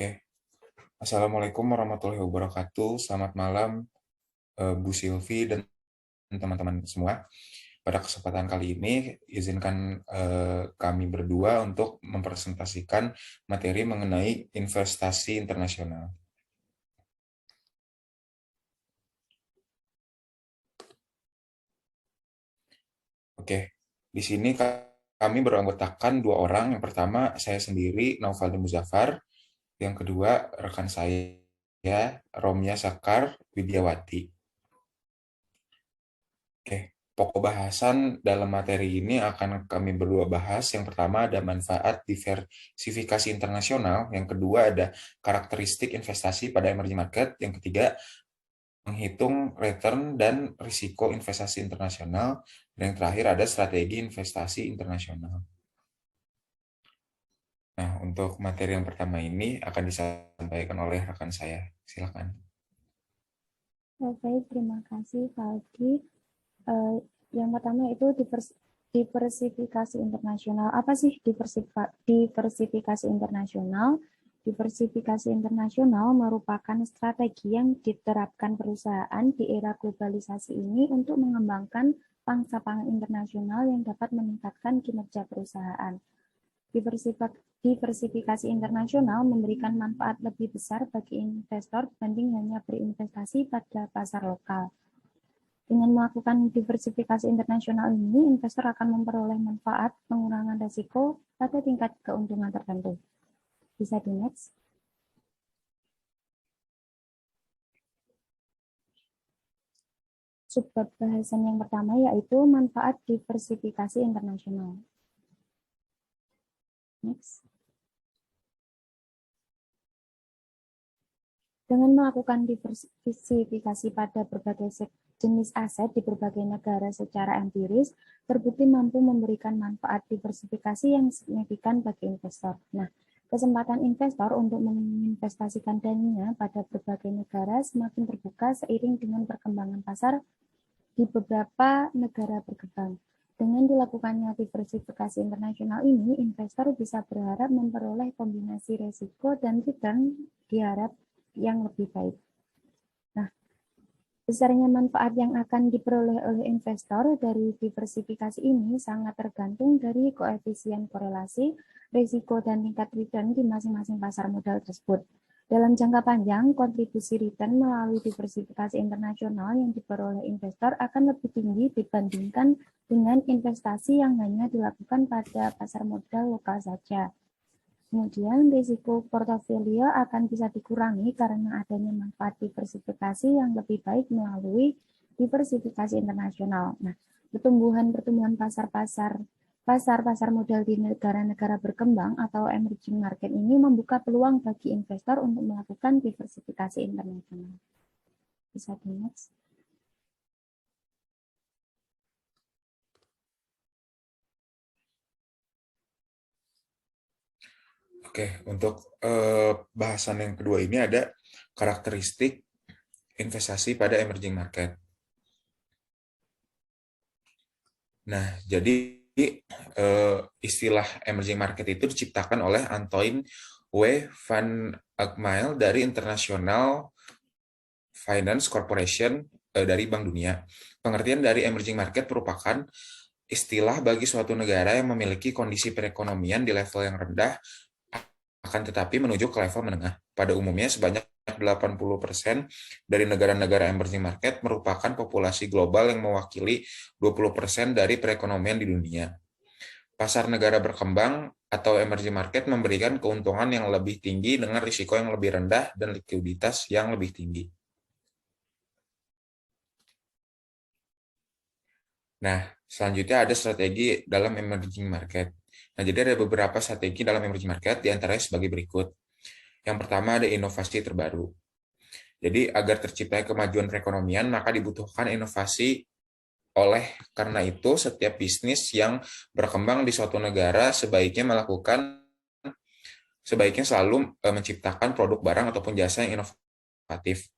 Oke, Assalamualaikum warahmatullahi wabarakatuh. Selamat malam, Bu Silvi dan teman-teman semua. Pada kesempatan kali ini, izinkan kami berdua untuk mempresentasikan materi mengenai investasi internasional. Oke, di sini kami beranggotakan dua orang. Yang pertama, saya sendiri, Naufal Muzaffar. Yang kedua, rekan saya, Romya Sakar Widiawati. Oke, pokok bahasan dalam materi ini akan kami berdua bahas. Yang pertama ada manfaat diversifikasi internasional, yang kedua ada karakteristik investasi pada emerging market, yang ketiga menghitung return dan risiko investasi internasional, dan yang terakhir ada strategi investasi internasional. Nah, untuk materi yang pertama ini akan disampaikan oleh rekan saya. Silakan. Baik, terima kasih Faldi. Yang pertama itu diversifikasi internasional. Apa sih diversifikasi internasional? Diversifikasi internasional merupakan strategi yang diterapkan perusahaan di era globalisasi ini untuk mengembangkan pangsa pangan internasional yang dapat meningkatkan kinerja perusahaan. Diversifikasi internasional memberikan manfaat lebih besar bagi investor dibanding hanya berinvestasi pada pasar lokal. Dengan melakukan diversifikasi internasional ini, investor akan memperoleh manfaat pengurangan risiko pada tingkat keuntungan tertentu. Bisa di next. Subbab bahasan yang pertama yaitu manfaat diversifikasi internasional. Next. Dengan melakukan diversifikasi pada berbagai jenis aset di berbagai negara secara empiris, terbukti mampu memberikan manfaat diversifikasi yang signifikan bagi investor. Nah, kesempatan investor untuk menginvestasikan dananya pada berbagai negara semakin terbuka seiring dengan perkembangan pasar di beberapa negara berkembang. Dengan dilakukannya diversifikasi internasional ini, investor bisa berharap memperoleh kombinasi risiko dan return diharap yang lebih baik. Nah, besarnya manfaat yang akan diperoleh oleh investor dari diversifikasi ini sangat tergantung dari koefisien korelasi, risiko, dan tingkat return di masing-masing pasar modal tersebut. Dalam jangka panjang, kontribusi return melalui diversifikasi internasional yang diperoleh investor akan lebih tinggi dibandingkan dengan investasi yang hanya dilakukan pada pasar modal lokal saja. Kemudian risiko portofolio akan bisa dikurangi karena adanya manfaat diversifikasi yang lebih baik melalui diversifikasi internasional. Nah, pertumbuhan pasar modal di negara-negara berkembang atau emerging market ini membuka peluang bagi investor untuk melakukan diversifikasi internasional. Bisa di next. Oke, untuk bahasan yang kedua ini ada karakteristik investasi pada emerging market. Nah, jadi istilah emerging market itu diciptakan oleh Antoine W. van Eekmeijer dari International Finance Corporation dari Bank Dunia. Pengertian dari emerging market merupakan istilah bagi suatu negara yang memiliki kondisi perekonomian di level yang rendah akan tetapi menuju ke level menengah. Pada umumnya sebanyak 80% dari negara-negara emerging market merupakan populasi global yang mewakili 20% dari perekonomian di dunia. Pasar negara berkembang atau emerging market memberikan keuntungan yang lebih tinggi dengan risiko yang lebih rendah dan likuiditas yang lebih tinggi. Nah, selanjutnya ada strategi dalam emerging market. Nah, jadi ada beberapa strategi dalam emerging market, diantaranya sebagai berikut. Yang pertama ada inovasi terbaru. Jadi agar tercipta kemajuan perekonomian, maka dibutuhkan inovasi. Oleh karena itu, setiap bisnis yang berkembang di suatu negara sebaiknya selalu menciptakan produk barang ataupun jasa yang inovatif.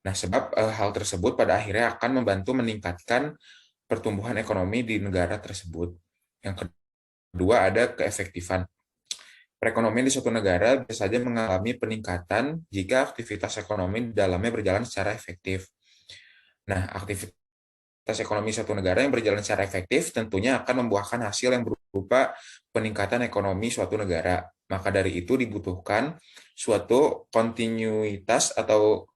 Nah, sebab hal tersebut pada akhirnya akan membantu meningkatkan pertumbuhan ekonomi di negara tersebut. Yang kedua ada keefektifan. Perekonomian di suatu negara bisa saja mengalami peningkatan jika aktivitas ekonomi di dalamnya berjalan secara efektif. Nah, aktivitas ekonomi suatu negara yang berjalan secara efektif tentunya akan membuahkan hasil yang berupa peningkatan ekonomi suatu negara. Maka dari itu dibutuhkan suatu kontinuitas atau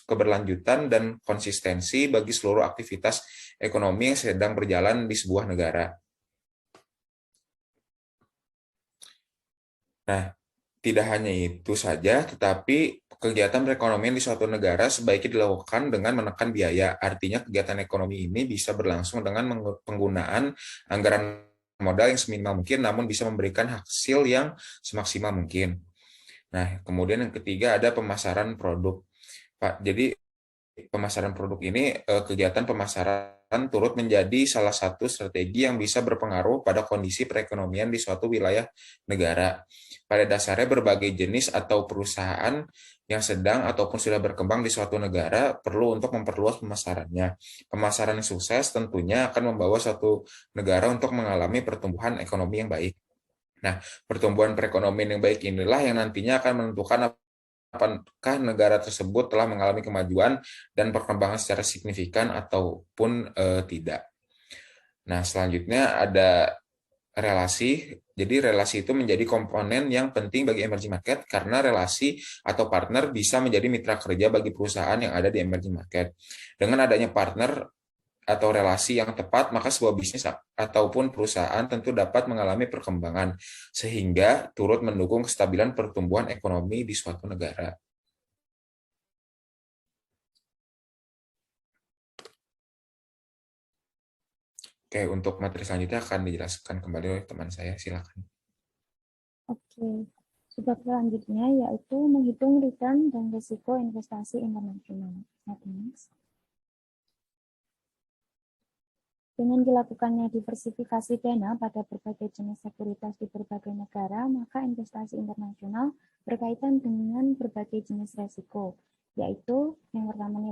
keberlanjutan dan konsistensi bagi seluruh aktivitas ekonomi yang sedang berjalan di sebuah negara. Nah, tidak hanya itu saja, tetapi kegiatan perekonomian di suatu negara sebaiknya dilakukan dengan menekan biaya. Artinya kegiatan ekonomi ini bisa berlangsung dengan penggunaan anggaran modal yang seminimal mungkin, namun bisa memberikan hasil yang semaksimal mungkin. Nah, kemudian yang ketiga ada pemasaran produk. Pak, jadi pemasaran produk ini, kegiatan pemasaran turut menjadi salah satu strategi yang bisa berpengaruh pada kondisi perekonomian di suatu wilayah negara. Pada dasarnya berbagai jenis atau perusahaan yang sedang ataupun sudah berkembang di suatu negara perlu untuk memperluas pemasarannya. Pemasaran yang sukses tentunya akan membawa suatu negara untuk mengalami pertumbuhan ekonomi yang baik. Nah, pertumbuhan perekonomian yang baik inilah yang nantinya akan menentukan apakah negara tersebut telah mengalami kemajuan dan perkembangan secara signifikan ataupun tidak. Nah, selanjutnya ada relasi. Jadi relasi itu menjadi komponen yang penting bagi emerging market karena relasi atau partner bisa menjadi mitra kerja bagi perusahaan yang ada di emerging market. Dengan adanya partner atau relasi yang tepat, maka sebuah bisnis ataupun perusahaan tentu dapat mengalami perkembangan sehingga turut mendukung kestabilan pertumbuhan ekonomi di suatu negara. Oke, untuk materi selanjutnya akan dijelaskan kembali oleh teman saya. Silakan. Oke, sebab selanjutnya yaitu menghitung return dan risiko investasi internasional. Dengan dilakukannya diversifikasi dana pada berbagai jenis sekuritas di berbagai negara, maka investasi internasional berkaitan dengan berbagai jenis resiko, yaitu yang pertama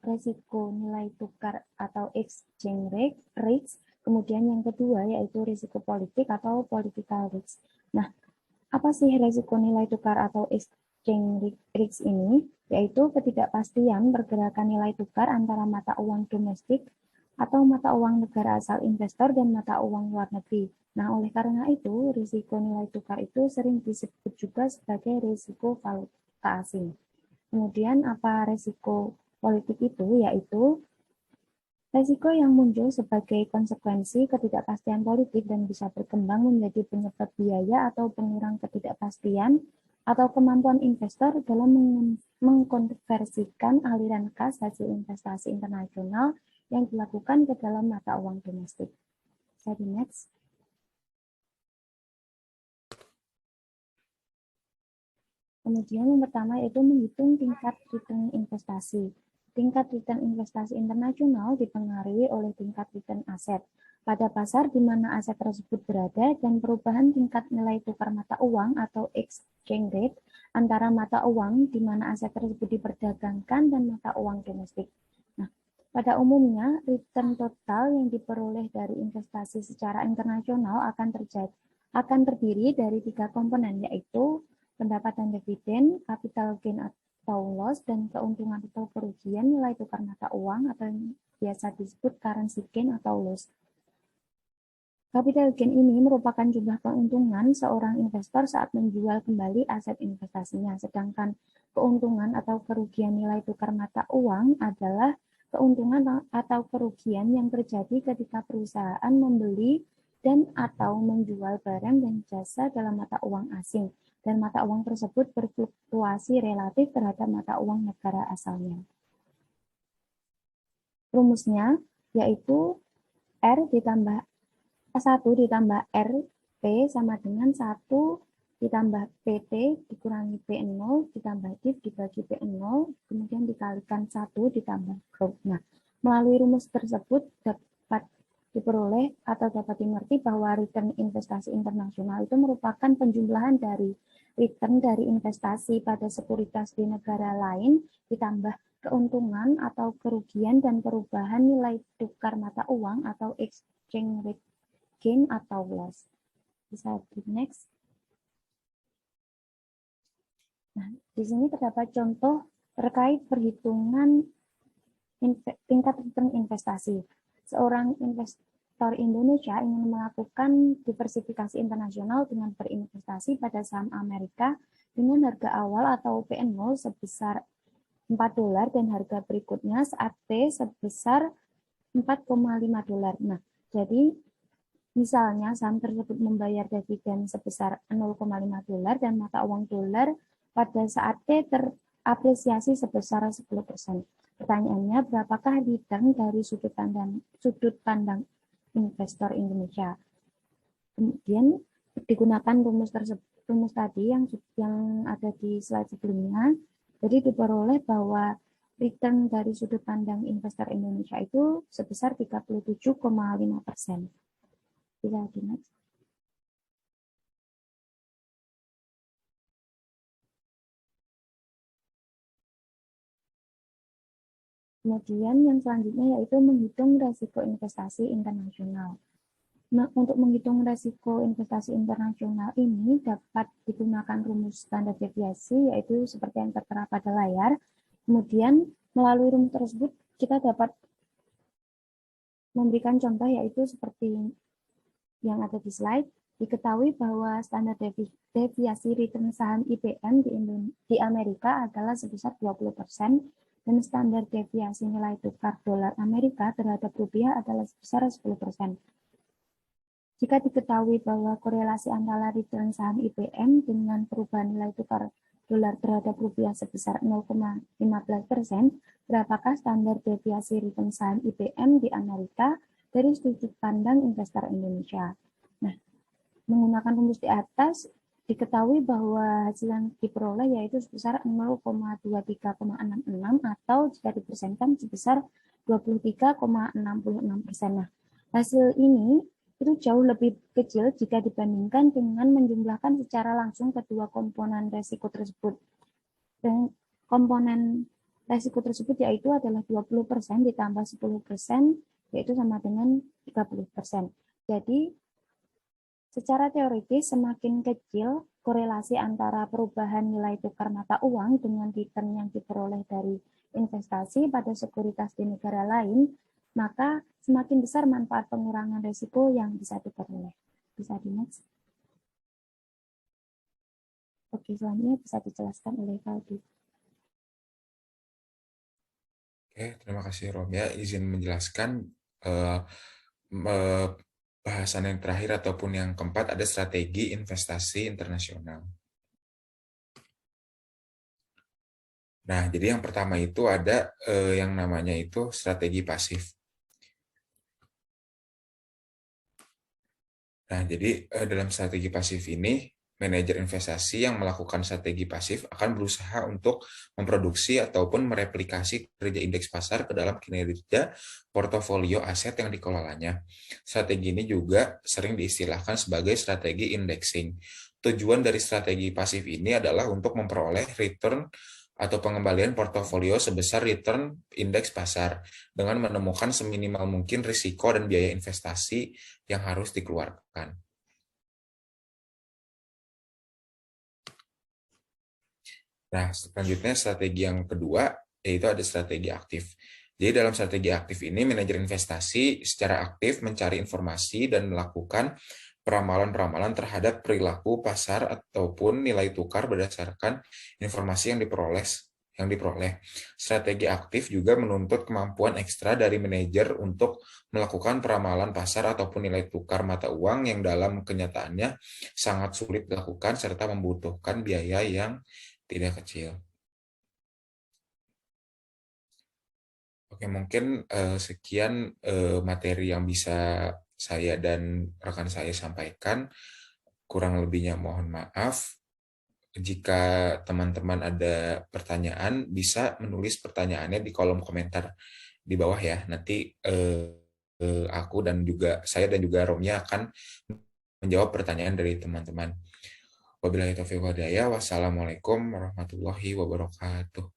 resiko nilai tukar atau exchange rate risk, kemudian yang kedua yaitu risiko politik atau political risk. Nah, apa sih resiko nilai tukar atau exchange risk ini? Yaitu ketidakpastian pergerakan nilai tukar antara mata uang domestik atau mata uang negara asal investor dan mata uang luar negeri. Nah, oleh karena itu, risiko nilai tukar itu sering disebut juga sebagai risiko valuta asing. Kemudian, apa risiko politik itu? Yaitu risiko yang muncul sebagai konsekuensi ketidakpastian politik dan bisa berkembang menjadi penyebab biaya atau pengurang ketidakpastian atau kemampuan investor dalam mengkonversikan aliran kas hasil investasi internasional yang dilakukan ke dalam mata uang domestik. Jadi next. Kemudian yang pertama yaitu menghitung tingkat return investasi. Tingkat return investasi internasional dipengaruhi oleh tingkat return aset pada pasar di mana aset tersebut berada dan perubahan tingkat nilai tukar mata uang atau exchange rate antara mata uang di mana aset tersebut diperdagangkan dan mata uang domestik. Nah, pada umumnya, return total yang diperoleh dari investasi secara internasional akan terdiri dari 3 komponen, yaitu pendapatan dividen, capital gain atau loss, dan keuntungan atau kerugian nilai tukar mata uang atau yang biasa disebut currency gain atau loss. Capital gain ini merupakan jumlah keuntungan seorang investor saat menjual kembali aset investasinya, sedangkan keuntungan atau kerugian nilai tukar mata uang adalah keuntungan atau kerugian yang terjadi ketika perusahaan membeli dan atau menjual barang dan jasa dalam mata uang asing, dan mata uang tersebut berfluktuasi relatif terhadap mata uang negara asalnya. Rumusnya yaitu R ditambah 1 ditambah RP sama dengan 1 ditambah PT dikurangi P0 ditambah div dibagi P0 kemudian dikalikan 1 ditambah growth. Nah, melalui rumus tersebut dapat diperoleh atau dapat dimengerti bahwa return investasi internasional itu merupakan penjumlahan dari return dari investasi pada sekuritas di negara lain ditambah keuntungan atau kerugian dan perubahan nilai tukar mata uang atau exchange rate gain atau loss. Bisa di next. Di sini terdapat contoh terkait perhitungan tingkat return investasi. Seorang investor Indonesia ingin melakukan diversifikasi internasional dengan berinvestasi pada saham Amerika dengan harga awal atau PN0 sebesar $4 dan harga berikutnya saat T sebesar $4,5. Nah, jadi misalnya saham tersebut membayar dividen sebesar $0,5 dan mata uang dolar pada saat T terapresiasi sebesar 10%. Pertanyaannya, berapakah return dari sudut pandang investor Indonesia? Kemudian digunakan rumus tadi yang ada di slide sebelumnya. Jadi diperoleh bahwa return dari sudut pandang investor Indonesia itu sebesar 37,5%. Bisa di next. Kemudian yang selanjutnya yaitu menghitung risiko investasi internasional. Nah, untuk menghitung risiko investasi internasional ini dapat digunakan rumus standar deviasi, yaitu seperti yang tertera pada layar. Kemudian melalui rumus tersebut kita dapat memberikan contoh, yaitu seperti yang ada di slide. Diketahui bahwa standar deviasi return saham IPM di Amerika adalah sebesar 20%, dan standar deviasi nilai tukar dolar Amerika terhadap rupiah adalah sebesar 10%. Jika diketahui bahwa korelasi antara return saham IPM dengan perubahan nilai tukar dolar terhadap rupiah sebesar 0,15%, berapakah standar deviasi return saham IPM di Amerika dari sudut pandang investor Indonesia? Nah, menggunakan rumus di atas, diketahui bahwa hasil yang diperoleh yaitu sebesar 0,23,66 atau jika dipersenkan sebesar 23,66%. Nah, hasil ini itu jauh lebih kecil jika dibandingkan dengan menjumlahkan secara langsung kedua komponen resiko tersebut. Dan komponen resiko tersebut yaitu adalah 20% ditambah 10%, yaitu sama dengan 30%. Jadi, secara teoritis semakin kecil korelasi antara perubahan nilai tukar mata uang dengan return yang diperoleh dari investasi pada sekuritas di negara lain, maka semakin besar manfaat pengurangan risiko yang bisa diperoleh. Bisa di next. Oke, selanjutnya bisa dijelaskan oleh Valdi. Oke, terima kasih Rom ya. Izin menjelaskan bahasan yang terakhir ataupun yang keempat ada strategi investasi internasional. Nah, jadi yang pertama itu ada yang namanya itu strategi pasif. Nah, jadi dalam strategi pasif ini, manajer investasi yang melakukan strategi pasif akan berusaha untuk memproduksi ataupun mereplikasi kerja indeks pasar ke dalam kinerja portofolio aset yang dikelolanya. Strategi ini juga sering diistilahkan sebagai strategi indexing. Tujuan dari strategi pasif ini adalah untuk memperoleh return atau pengembalian portofolio sebesar return indeks pasar dengan menemukan seminimal mungkin risiko dan biaya investasi yang harus dikeluarkan. Nah, selanjutnya strategi yang kedua, yaitu ada strategi aktif. Jadi dalam strategi aktif ini, manajer investasi secara aktif mencari informasi dan melakukan peramalan-peramalan terhadap perilaku pasar ataupun nilai tukar berdasarkan informasi yang diperoleh. Strategi aktif juga menuntut kemampuan ekstra dari manajer untuk melakukan peramalan pasar ataupun nilai tukar mata uang yang dalam kenyataannya sangat sulit dilakukan serta membutuhkan biaya yang tidak kecil. Oke, mungkin sekian materi yang bisa saya dan rekan saya sampaikan. Kurang lebihnya mohon maaf. Jika teman-teman ada pertanyaan, bisa menulis pertanyaannya di kolom komentar di bawah ya. Nanti aku dan juga saya dan juga Romnya akan menjawab pertanyaan dari teman-teman. Wabillahi taufiq wal hidayah. Wassalamualaikum warahmatullahi wabarakatuh.